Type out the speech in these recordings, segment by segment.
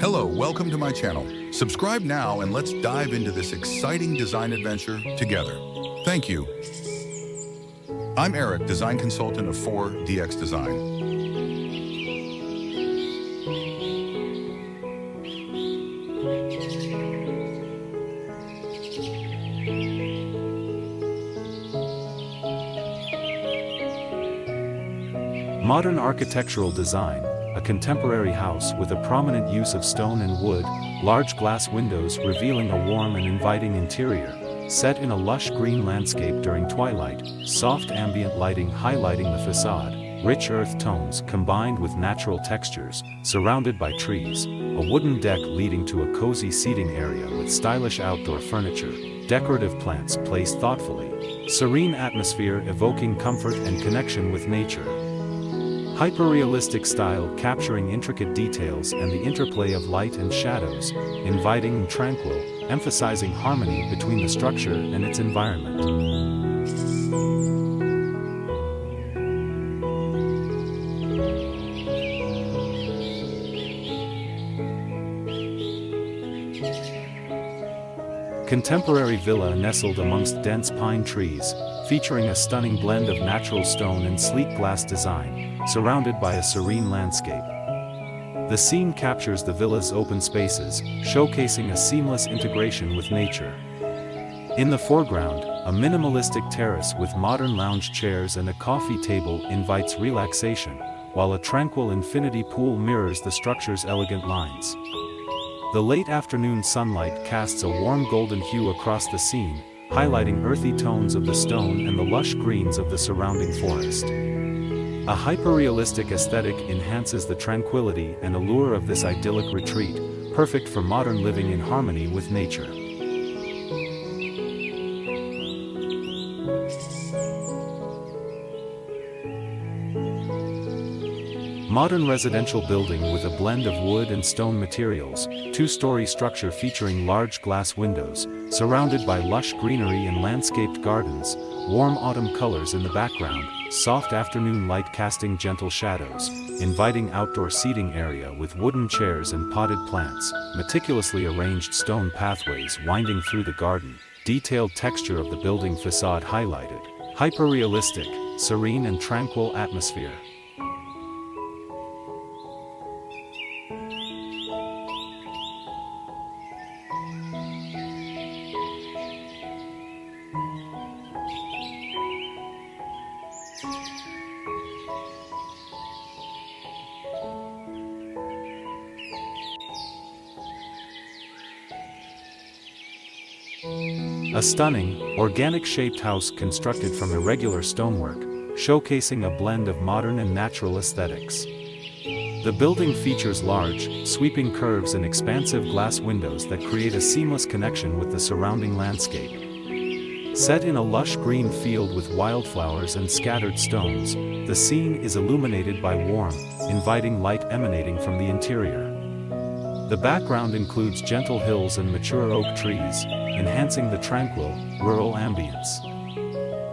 Hello, welcome to my channel. Subscribe now and let's dive into this exciting design adventure together. Thank you. I'm Eric, design consultant of 4DX Design. Modern architectural design, a contemporary house with a prominent use of stone and wood, large glass windows revealing a warm and inviting interior, set in a lush green landscape during twilight, soft ambient lighting highlighting the facade, rich earth tones combined with natural textures, surrounded by trees, a wooden deck leading to a cozy seating area with stylish outdoor furniture, decorative plants placed thoughtfully, serene atmosphere evoking comfort and connection with nature. Hyper-realistic style capturing intricate details and the interplay of light and shadows, inviting and tranquil, emphasizing harmony between the structure and its environment. Contemporary villa nestled amongst dense pine trees, featuring a stunning blend of natural stone and sleek glass design, surrounded by a serene landscape. The scene captures the villa's open spaces, showcasing a seamless integration with nature. In the foreground, a minimalistic terrace with modern lounge chairs and a coffee table invites relaxation, while a tranquil infinity pool mirrors the structure's elegant lines. The late afternoon sunlight casts a warm golden hue across the scene, highlighting earthy tones of the stone and the lush greens of the surrounding forest. A hyper-realistic aesthetic enhances the tranquility and allure of this idyllic retreat, perfect for modern living in harmony with nature. Modern residential building with a blend of wood and stone materials, two-story structure featuring large glass windows, surrounded by lush greenery and landscaped gardens, warm autumn colors in the background, soft afternoon light casting gentle shadows, inviting outdoor seating area with wooden chairs and potted plants, meticulously arranged stone pathways winding through the garden, detailed texture of the building facade highlighted, hyper-realistic, serene and tranquil atmosphere. A stunning, organic-shaped house constructed from irregular stonework, showcasing a blend of modern and natural aesthetics. The building features large, sweeping curves and expansive glass windows that create a seamless connection with the surrounding landscape. Set in a lush green field with wildflowers and scattered stones, the scene is illuminated by warm, inviting light emanating from the interior. The background includes gentle hills and mature oak trees, enhancing the tranquil, rural ambience.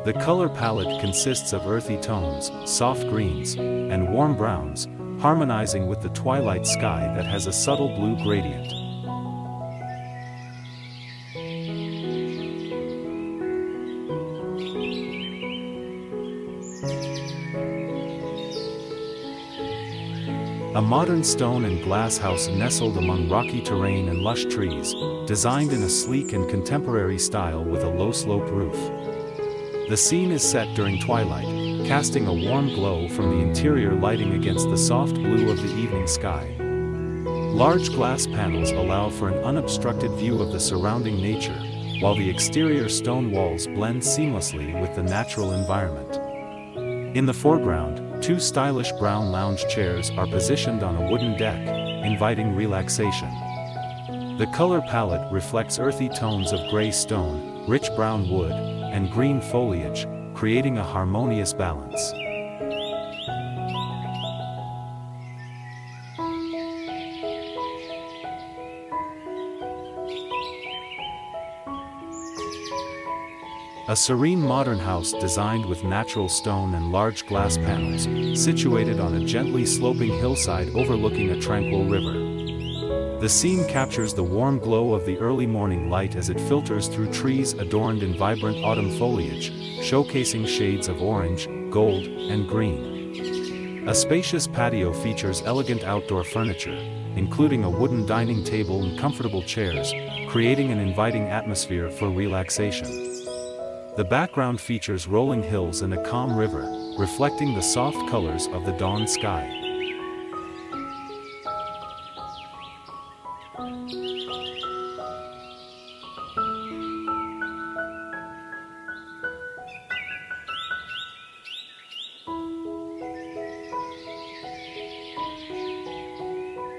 The color palette consists of earthy tones, soft greens, and warm browns, harmonizing with the twilight sky that has a subtle blue gradient. A modern stone and glass house nestled among rocky terrain and lush trees, designed in a sleek and contemporary style with a low-slope roof. The scene is set during twilight, casting a warm glow from the interior lighting against the soft blue of the evening sky. Large glass panels allow for an unobstructed view of the surrounding nature, while the exterior stone walls blend seamlessly with the natural environment. In the foreground, two stylish brown lounge chairs are positioned on a wooden deck, inviting relaxation. The color palette reflects earthy tones of gray stone, rich brown wood, and green foliage, creating a harmonious balance. A serene modern house designed with natural stone and large glass panels, situated on a gently sloping hillside overlooking a tranquil river. The scene captures the warm glow of the early morning light as it filters through trees adorned in vibrant autumn foliage, showcasing shades of orange, gold, and green. A spacious patio features elegant outdoor furniture, including a wooden dining table and comfortable chairs, creating an inviting atmosphere for relaxation. The background features rolling hills and a calm river, reflecting the soft colors of the dawn sky.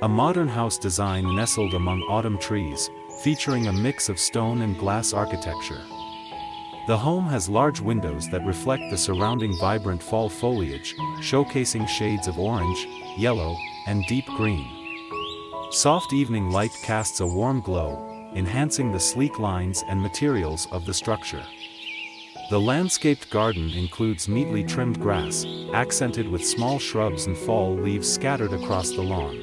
A modern house design nestled among autumn trees, featuring a mix of stone and glass architecture. The home has large windows that reflect the surrounding vibrant fall foliage, showcasing shades of orange, yellow, and deep green. Soft evening light casts a warm glow, enhancing the sleek lines and materials of the structure. The landscaped garden includes neatly trimmed grass, accented with small shrubs and fall leaves scattered across the lawn.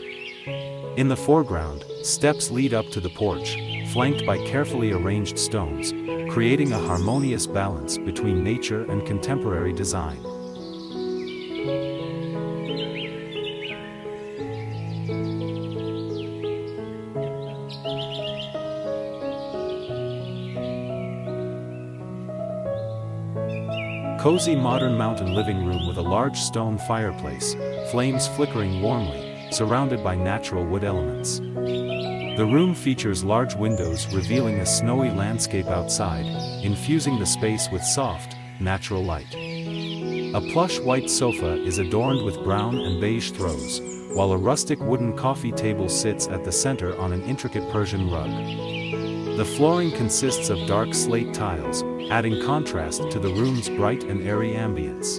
In the foreground, steps lead up to the porch, flanked by carefully arranged stones, creating a harmonious balance between nature and contemporary design. Cozy modern mountain living room with a large stone fireplace, flames flickering warmly, surrounded by natural wood elements. The room features large windows revealing a snowy landscape outside, infusing the space with soft, natural light. A plush white sofa is adorned with brown and beige throws, while a rustic wooden coffee table sits at the center on an intricate Persian rug. The flooring consists of dark slate tiles, adding contrast to the room's bright and airy ambience.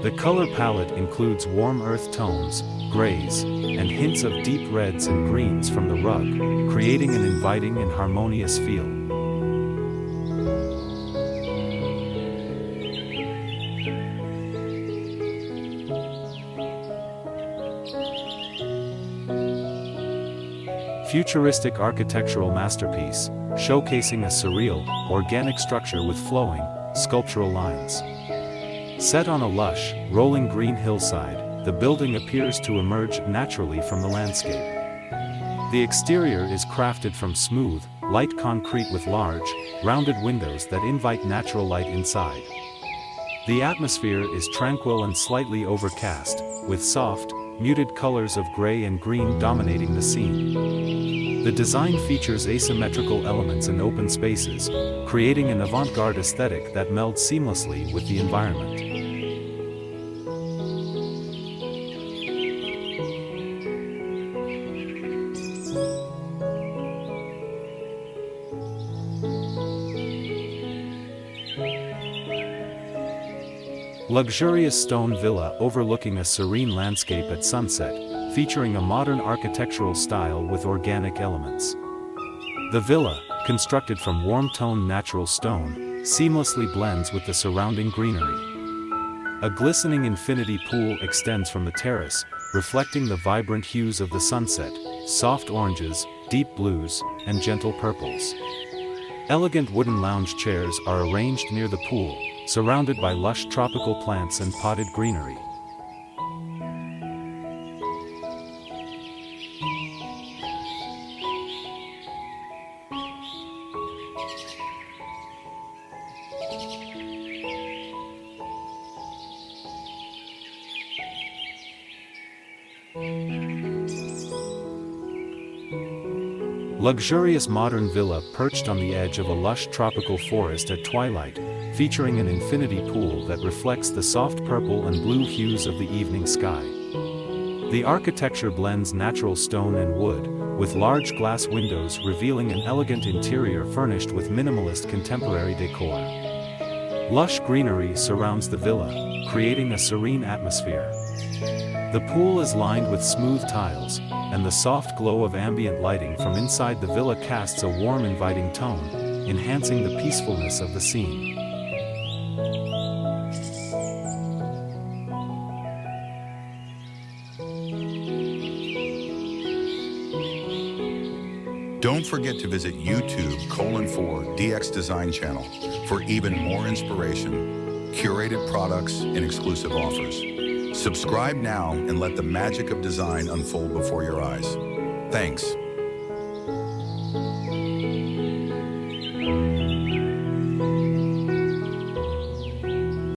The color palette includes warm earth tones, grays, and hints of deep reds and greens from the rug, creating an inviting and harmonious feel. Futuristic architectural masterpiece, showcasing a surreal, organic structure with flowing, sculptural lines. Set on a lush, rolling green hillside, the building appears to emerge naturally from the landscape. The exterior is crafted from smooth, light concrete with large, rounded windows that invite natural light inside. The atmosphere is tranquil and slightly overcast, with soft, muted colors of gray and green dominating the scene. The design features asymmetrical elements and open spaces, creating an avant-garde aesthetic that melds seamlessly with the environment. Luxurious stone villa overlooking a serene landscape at sunset, featuring a modern architectural style with organic elements. The villa, constructed from warm-toned natural stone, seamlessly blends with the surrounding greenery. A glistening infinity pool extends from the terrace, reflecting the vibrant hues of the sunset, soft oranges, deep blues, and gentle purples. Elegant wooden lounge chairs are arranged near the pool, surrounded by lush tropical plants and potted greenery. Luxurious modern villa perched on the edge of a lush tropical forest at Twilight, featuring an infinity pool that reflects the soft purple and blue hues of the evening sky. The architecture blends natural stone and wood, with large glass windows revealing an elegant interior furnished with minimalist contemporary decor. Lush greenery surrounds the villa, creating a serene atmosphere. The pool is lined with smooth tiles, and the soft glow of ambient lighting from inside the villa casts a warm, inviting tone, enhancing the peacefulness of the scene. Don't forget to visit YouTube:4 Design channel for even more inspiration, curated products, and exclusive offers. Subscribe now and let the magic of design unfold before your eyes. Thanks.